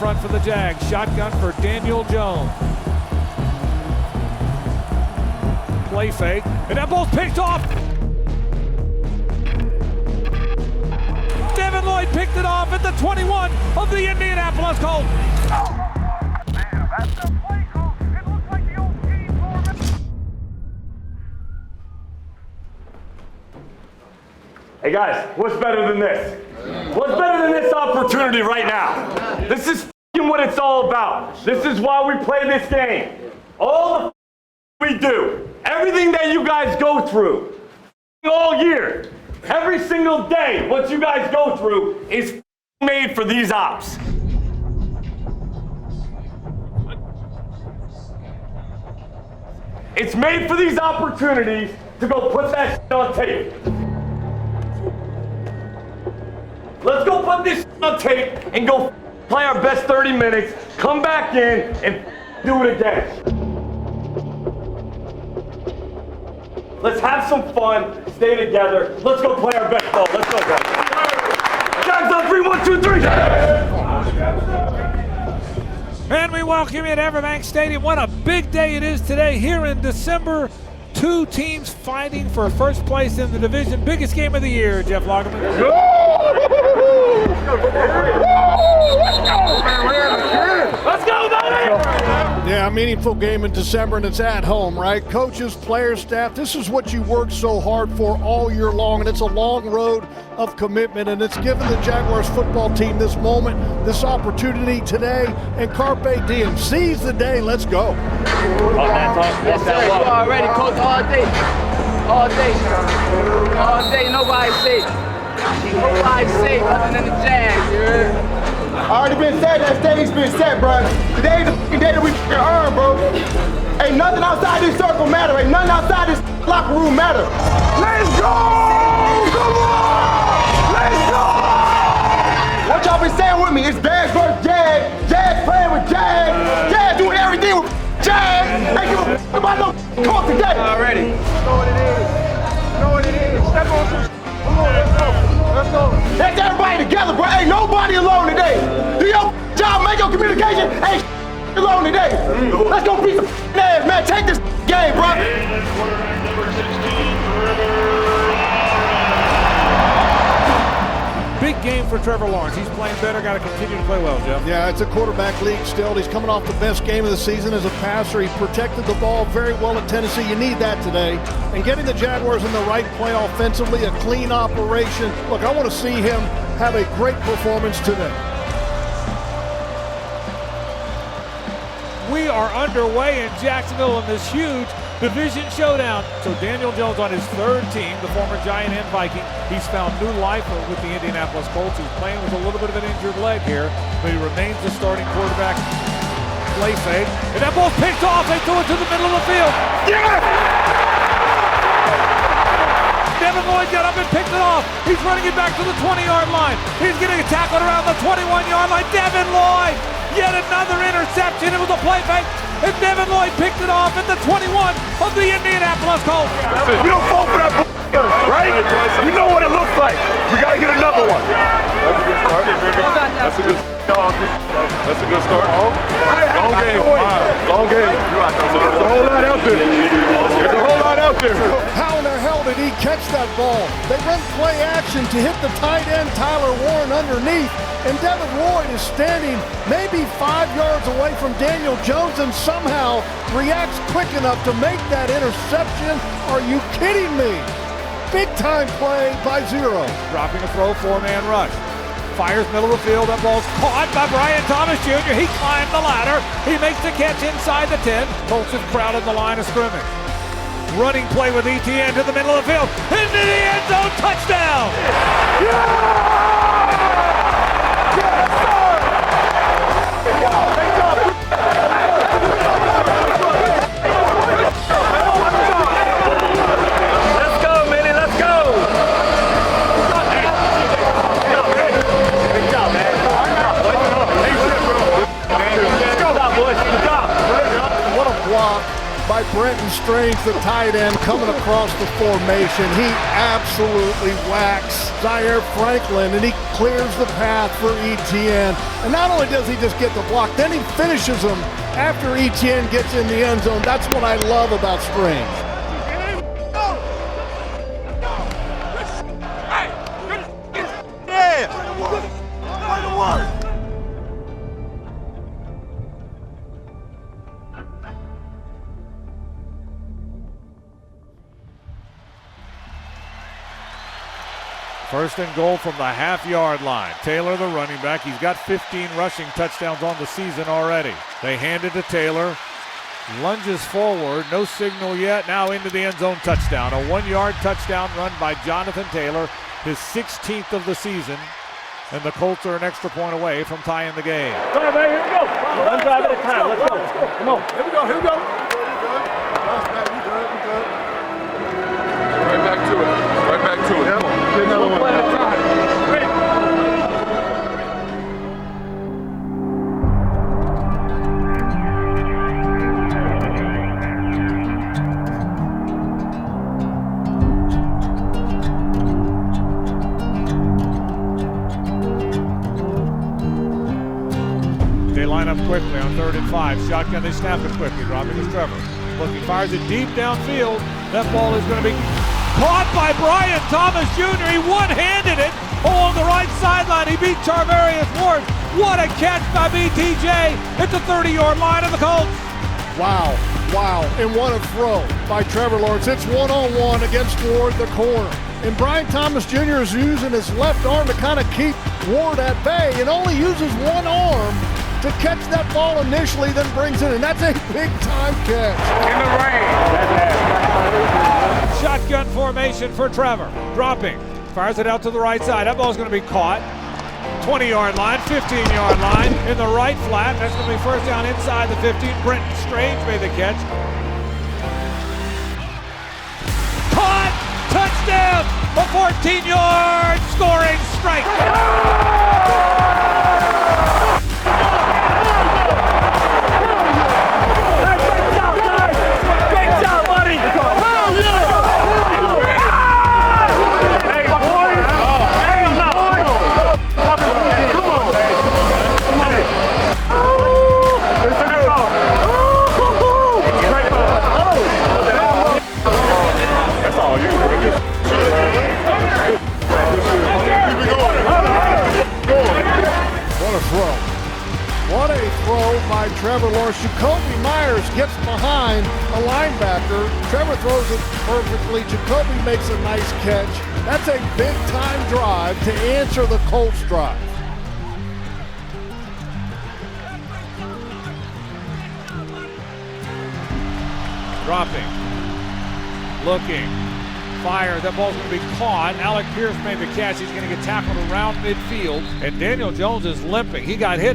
front for the Jags. Shotgun for Daniel Jones. Play fake, and that ball's picked off. Devin Lloyd picked it off at the 21 of the Indianapolis Colts. That's the play call. It looks like the old team format. Hey guys, what's better than this? What's better than this opportunity right now? This is f***ing what it's all about. This is why we play this game. All the we do, everything that you guys go through all year, every single day, what you guys go through is made for these ops. It's made for these opportunities to go put that shit on tape. Let's go put this shit on tape and go play our best 30 minutes, come back in and do it again. Let's have some fun, stay together. Let's go play our best ball. Let's go, guys. Jags on 3, 1, 2, 3. And we welcome you to Everbank Stadium. What a big day it is today here in December. Two teams fighting for first place in the division. Biggest game of the year, Jeff Lagerman. Let's go, buddy! Yeah, a meaningful game in December, and it's at home, right? Coaches, players, staff, this is what you work so hard for all year long, and it's a long road of commitment, and it's given the Jaguars football team this moment, this opportunity today, and Carpe Diem. Seize the day. Let's go. Yes, sir. You already, coach, all day. All day. All day. Nobody's safe. Nobody's safe other than the Jags, you heard? Already been said, that stage been set, bro. Today's the fucking day that we fucking earn, bro. Ain't nothing outside this circle matter. Ain't nothing outside this locker room matter. Let's go! Come on! Let's go! What y'all been saying with me? It's Jags versus Jags. Jags playing with Jags. Jags doing everything with Jags. They give a fuck about no talk today. Already. You know what it is. You know what it is. Step on some. Come on, let's go. Let's go. That's everybody together, bro. Ain't nobody alone today. Do your job, make your communication. Ain't alone today. Let's go beat some ass, man. Take this game, bro. Big game for Trevor Lawrence. He's playing better, got to continue to play well, Jeff. Yeah, it's a quarterback league still. He's coming off the best game of the season as a passer. He protected the ball very well at Tennessee. You need that today. And getting the Jaguars in the right play offensively, a clean operation. Look, I want to see him have a great performance today. We are underway in Jacksonville in this huge division showdown. So Daniel Jones on his third team, the former Giant and Viking. He's found new life with the Indianapolis Colts. He's playing with a little bit of an injured leg here, but he remains the starting quarterback. Play fade, and that ball's picked off. They threw it to the middle of the field. Yes! Devin Lloyd got up and picked it off. He's running it back to the 20-yard line. He's getting tackled around the 21-yard line. Devin Lloyd, yet another interception. It was a play fake, and Devin Lloyd picked it off at the 21 of the Indianapolis Colts. We don't fall for that right? You know what it looks like. We got to get another one. That's a good start. That's a good start. Long game. Long game. There's a whole lot out there. There's a whole lot out there. How in the hell did he catch that ball? They run play action to hit the tight end, Tyler Warren, underneath. And Devin Lloyd is standing maybe 5 yards away from Daniel Jones and somehow reacts quick enough to make that interception. Are you kidding me? Big time play by Zero. Dropping a throw, four-man rush. Fires middle of the field. That ball's caught by Brian Thomas Jr. He climbed the ladder. He makes the catch inside the 10. Colts have crowded the line of scrimmage. Running play with ETN to the middle of the field. Into the end zone. Touchdown! by Brenton Strange, the tight end, coming across the formation. He absolutely whacks Zaire Franklin, and he clears the path for Etienne. And not only does he just get the block, then he finishes him after Etienne gets in the end zone. That's what I love about Strange. First and goal from the half-yard line. Taylor, the running back, he's got 15 rushing touchdowns on the season already. They hand it to Taylor, lunges forward, no signal yet, now into the end zone touchdown. A 1-yard touchdown run by Jonathan Taylor, his 16th of the season, and the Colts are an extra point away from tying the game. All right, man, here we go. One drive at a time, let's go. Come on. Here we go, here we go. Right back to it. Right back to it. Come on. One play at a time. They line up quickly on 3rd and 5. Shotgun, they snap it quickly. Dropping is Trevor. Looking, fires it deep downfield. That ball is going to be caught by Brian Thomas Jr. He one-handed it along the right sideline. He beat Charvarius Ward. What a catch by BTJ at the 30-yard line of the Colts. Wow, wow, and what a throw by Trevor Lawrence. It's one-on-one against Ward, the corner. And Brian Thomas Jr. is using his left arm to kind of keep Ward at bay and only uses one arm to catch that ball initially, then brings it in. That's a big-time catch. In the rain. Shotgun formation for Trevor. Dropping. Fires it out to the right side. That ball's going to be caught. 20-yard line, 15-yard line in the right flat. That's going to be first down inside the 15. Brenton Strange made the catch. Caught! Touchdown! A 14-yard scoring strike. What a throw by Trevor Lawrence. Jacoby Myers gets behind a linebacker. Trevor throws it perfectly. Jacoby makes a nice catch. That's a big-time drive to answer the Colts drive. Dropping. Looking. Fire. That ball's going to be caught. Alec Pierce made the catch. He's going to get tackled around midfield. And Daniel Jones is limping. He got hit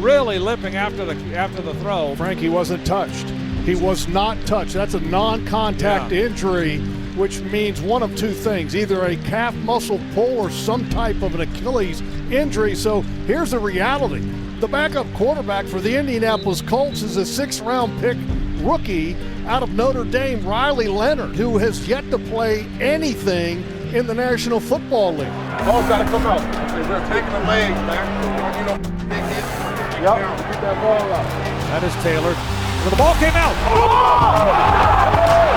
really limping after the throw. Frank, he wasn't touched. He was not touched. That's a non-contact injury, which means one of two things, either a calf muscle pull or some type of an Achilles injury. So here's the reality. The backup quarterback for the Indianapolis Colts is a 6th-round pick rookie out of Notre Dame, Riley Leonard, who has yet to play anything in the National Football League. Ball's got to come out. We're taking the legs, man. You know, big hit. Yep, get that ball out. That is Taylor. The ball came out.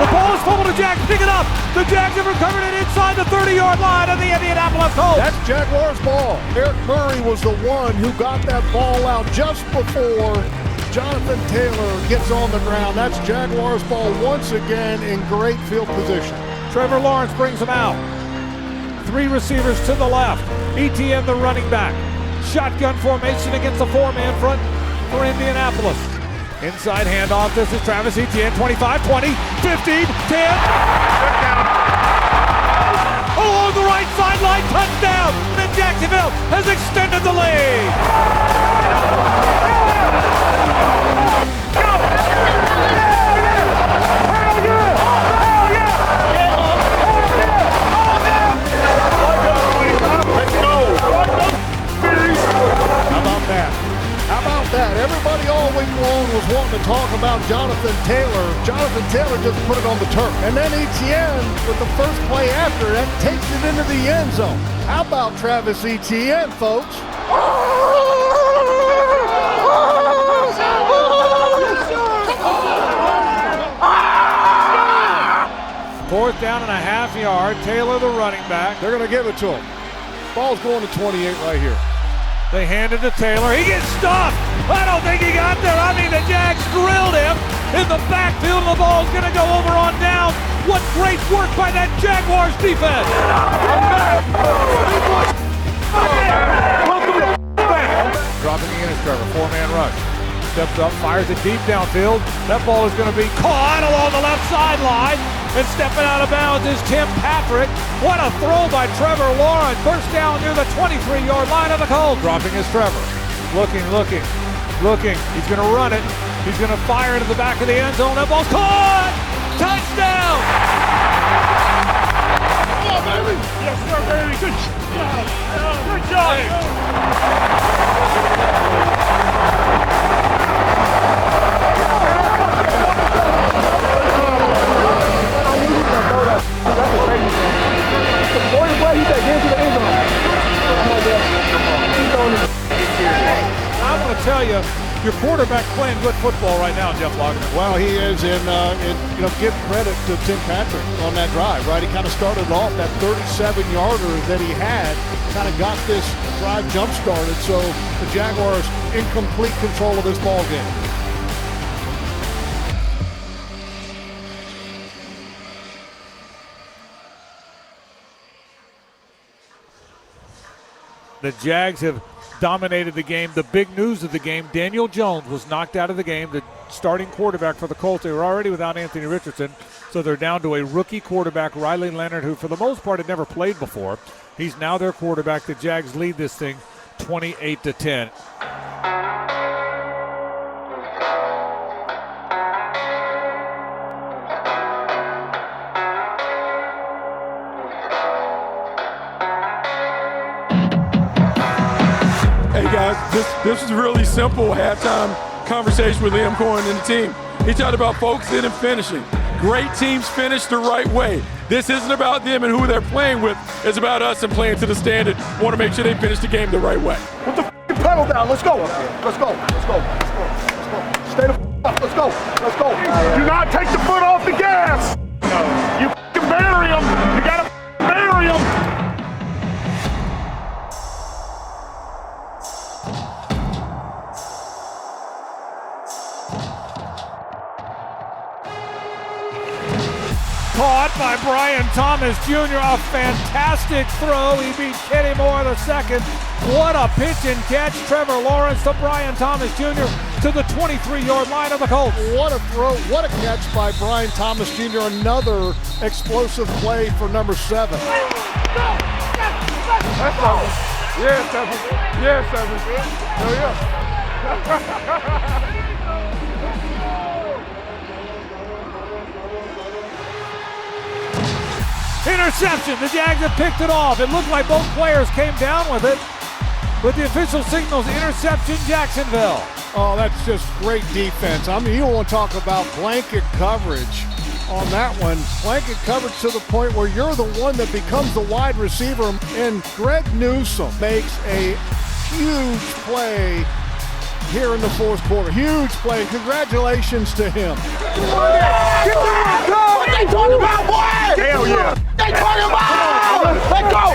The ball is fumbled to Jack. Pick it up. The Jags have recovered it inside the 30-yard line of the Indianapolis Colts. That's Jaguars' ball. Eric Murray was the one who got that ball out just before Jonathan Taylor gets on the ground. That's Jaguars' ball once again in great field position. Trevor Lawrence brings him out. 3 receivers to the left. Etienne, the running back. Shotgun formation against the 4-man front for Indianapolis. Inside handoff. This is Travis Etienne. 25, 20, 15, 10. Along the right sideline, touchdown. And Jacksonville has extended the lead. How about that? Everybody all week long was wanting to talk about Jonathan Taylor. Taylor. Jonathan Taylor just put it on the turf. And then Etienne, with the first play after that, takes it into the end zone. How about Travis Etienne, folks? Fourth down and a half yard. Taylor, the running back. They're going to give it to him. Ball's going to 28 right here. They hand it to Taylor. He gets stuffed. I don't think he got there. I mean, the Jags drilled him in the backfield. The ball's going to go over on down. What great work by that Jaguars defense. Dropping in is Trevor. Four-man rush. Steps up, fires it deep downfield. That ball is going to be caught along the left sideline. And stepping out of bounds is Tim Patrick. What a throw by Trevor Lawrence. First down near the 23-yard line of the Colts. Dropping is Trevor. Looking. He's going to run it. He's going to fire into the back of the end zone. That ball's caught! Touchdown! Come on, baby. Yes, sir, baby. Good job. Good job. I'm going to tell you, your quarterback playing good football right now, Jeff Wagner. Well, he is, give credit to Tim Patrick on that drive, right? He kind of started off that 37-yarder that he had, kind of got this drive jump-started, so the Jaguars in complete control of this ball game. The Jags have dominated the game. The big news of the game, Daniel Jones was knocked out of the game, the starting quarterback for the Colts. They were already without Anthony Richardson, so they're down to a rookie quarterback, Riley Leonard, who for the most part had never played before. He's now their quarterback. The Jags lead this thing 28-10. Hey guys, this is really simple halftime conversation with Liam Cohen and the team. He talked about focusing and finishing. Great teams finish the right way. This isn't about them and who they're playing with. It's about us and playing to the standard. Want to make sure they finish the game the right way. Put the pedal down. Let's go. Let's go. Let's go. Let's go. Let's go. Stay the up. Let's go. Let's go. Do not take the foot off the gas. You bury him. You got to bury him. Caught by Brian Thomas Jr. A fantastic throw. He beat Kenny Moore the second. What a pitch and catch. Trevor Lawrence to Brian Thomas Jr. to the 23-yard line of the Colts. What a throw. What a catch by Brian Thomas Jr. Another explosive play for number 7. That's all. Yeah, Seven. Yeah, Seven. Hell yeah. Interception. The Jags have picked it off. It looked like both players came down with it, but the official signals interception, Jacksonville. Oh, that's just great defense. I mean, you want to talk about blanket coverage on that one. Blanket coverage to the point where you're the one that becomes the wide receiver. And Greg Newsome makes a huge play here in the fourth quarter. Huge play. Congratulations to him. What they talking about, boy? Hell yeah. They talking about? Let's go.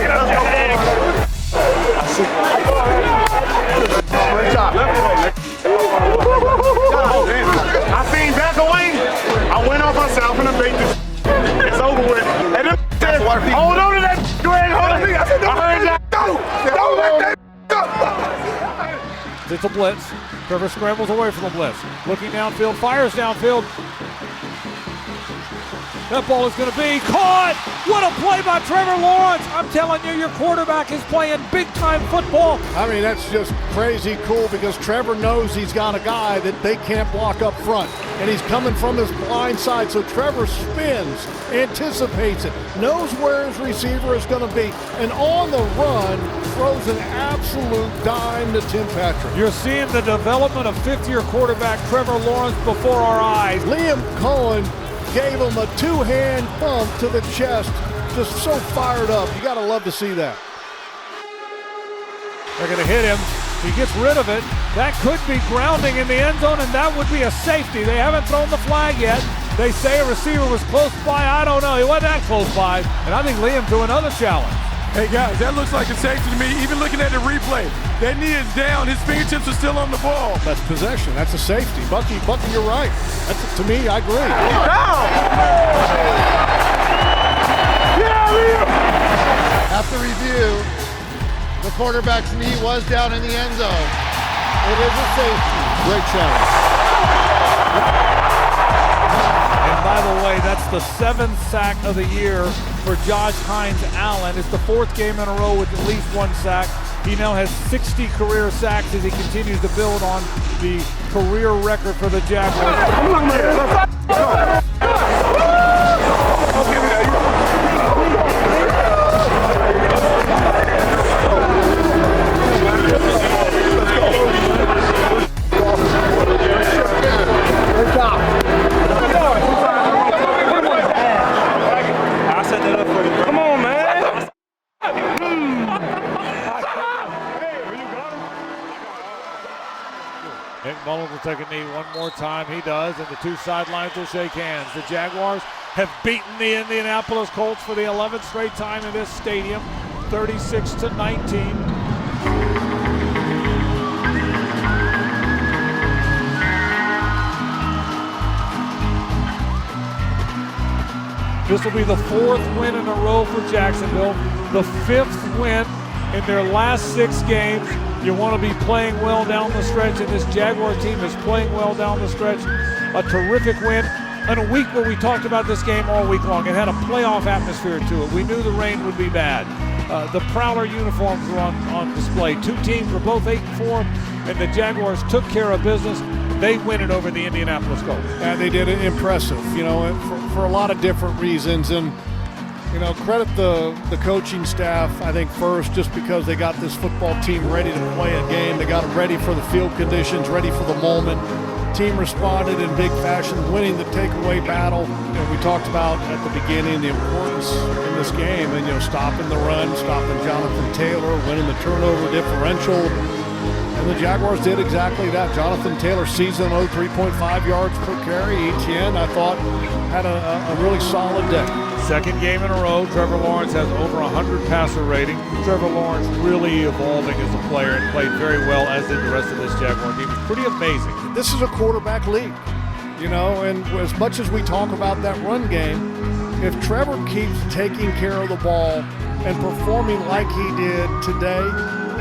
Great job. I seen back away. I went off myself and I made this. It's over with. And then said, hold on to that, Greg. Hold on to that. I heard that. Don't let that go. It's a blitz. Trevor scrambles away from the blitz. Looking downfield, fires downfield. That ball is going to be caught. What a play by Trevor Lawrence. I'm telling you, your quarterback is playing big-time football. I mean, that's just crazy cool because Trevor knows he's got a guy that they can't block up front. And he's coming from his blind side. So Trevor spins, anticipates it, knows where his receiver is going to be, and on the run, throws an absolute dime to Tim Patrick. You're seeing the development of fifth-year quarterback Trevor Lawrence before our eyes. Liam Cohen gave him a two-hand bump to the chest. Just so fired up. You got to love to see that. They're going to hit him. He gets rid of it. That could be grounding in the end zone, and that would be a safety. They haven't thrown the flag yet. They say a receiver was close by. I don't know. He wasn't that close by. And I think Liam threw another challenge. Hey guys, that looks like a safety to me. Even looking at the replay, that knee is down. His fingertips are still on the ball. That's possession. That's a safety. Bucky, you're right. That's, to me, I agree. After review, the quarterback's knee was down in the end zone. It is a safety. Great challenge. And by the way, that's the 7th sack of the year for Josh Hines-Allen. It's the 4th game in a row with at least 1 sack. He now has 60 career sacks as he continues to build on the career record for the Jaguars. Nick Mullins will take a knee one more time. He does, and the two sidelines will shake hands. The Jaguars have beaten the Indianapolis Colts for the 11th straight time in this stadium, 36-19. This will be the 4th win in a row for Jacksonville, the 5th win in their last 6 games. You want to be playing well down the stretch, and this Jaguar team is playing well down the stretch. A terrific win in a week where we talked about this game all week long. It had a playoff atmosphere to it. We knew the rain would be bad. The Prowler uniforms were on display. 2 teams were both 8-4, and the Jaguars took care of business. They win it over the Indianapolis Colts. And they did it impressive, you know, for a lot of different reasons. And you know, credit the coaching staff, I think, first, just because they got this football team ready to play a game. They got them ready for the field conditions, ready for the moment. Team responded in big fashion, winning the takeaway battle. You know, we talked about at the beginning the importance in this game and, you know, stopping the run, stopping Jonathan Taylor, winning the turnover differential. And the Jaguars did exactly that. Jonathan Taylor season low, 3.5 yards per carry. Etienne, I thought, had a really solid day. 2nd game in a row, Trevor Lawrence has over 100 passer rating. Trevor Lawrence really evolving as a player and played very well, as did the rest of this Jaguar team. It's pretty amazing. This is a quarterback league, you know, and as much as we talk about that run game, if Trevor keeps taking care of the ball and performing like he did today,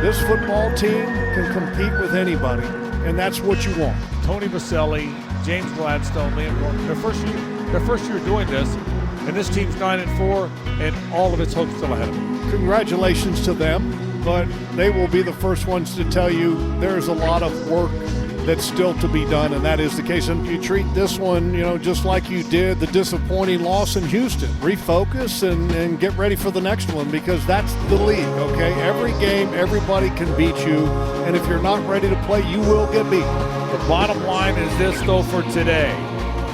this football team can compete with anybody, and that's what you want. Tony Baselli, James Gladstone, Liam Cohen, their first year doing this, and this team's 9-4, and all of its hopes still ahead of them. Congratulations to them, but they will be the first ones to tell you there's a lot of work that's still to be done, and that is the case. And you treat this one, you know, just like you did the disappointing loss in Houston. Refocus and get ready for the next one, because that's the league, okay? Every game, everybody can beat you, and if you're not ready to play, you will get beat. The bottom line is this, though, for today.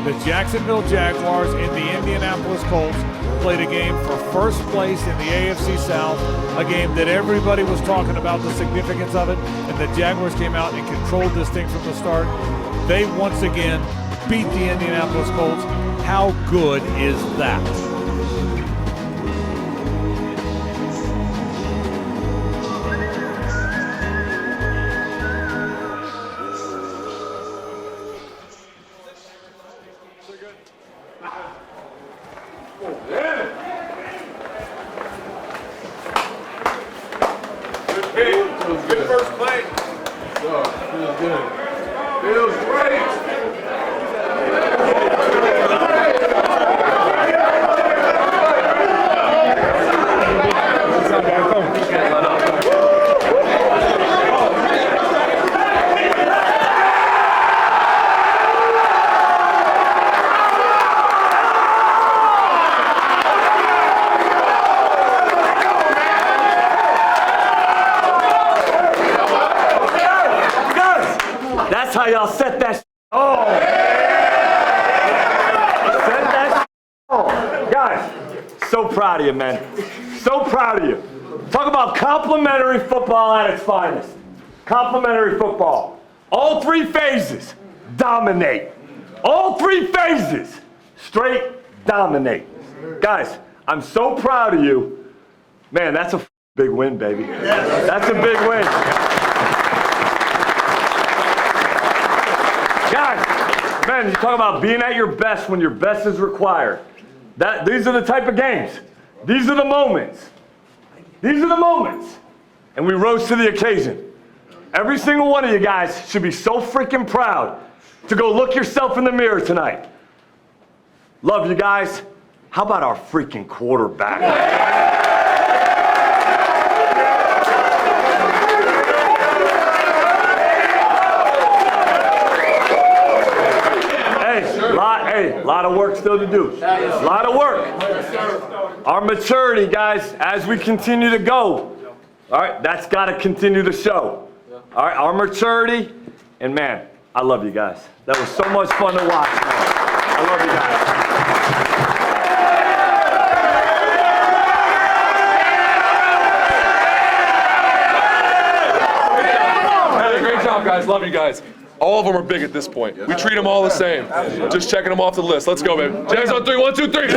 The Jacksonville Jaguars and the Indianapolis Colts played a game for first place in the AFC South, a game that everybody was talking about the significance of it, and the Jaguars came out and controlled this thing from the start. They once again beat the Indianapolis Colts. How good is that? Good first play. Feels good. Feels great. how y'all set that oh. Set that oh. Guys, so proud of you, man. So proud of you. Talk about complimentary football at its finest. Complimentary football. All three phases, dominate. All three phases, straight dominate. Guys, I'm so proud of you. Man, that's a big win, baby. That's a big win. Guys, man, you talk about being at your best when your best is required. These are the type of games. These are the moments. These are the moments. And we rose to the occasion. Every single one of you guys should be so freaking proud to go look yourself in the mirror tonight. Love you guys. How about our freaking quarterback? Hey, a lot of work still to do. A lot of work. Our maturity, guys, as we continue to go, all right, that's got to continue to show. All right, our maturity, and man, I love you guys. That was so much fun to watch, man. I love you guys. Hey, great job, guys. Love you guys. All of them are big at this point. We treat them all the same. Just checking them off the list. Let's go, baby. Jags on 3. 1, 2, 3.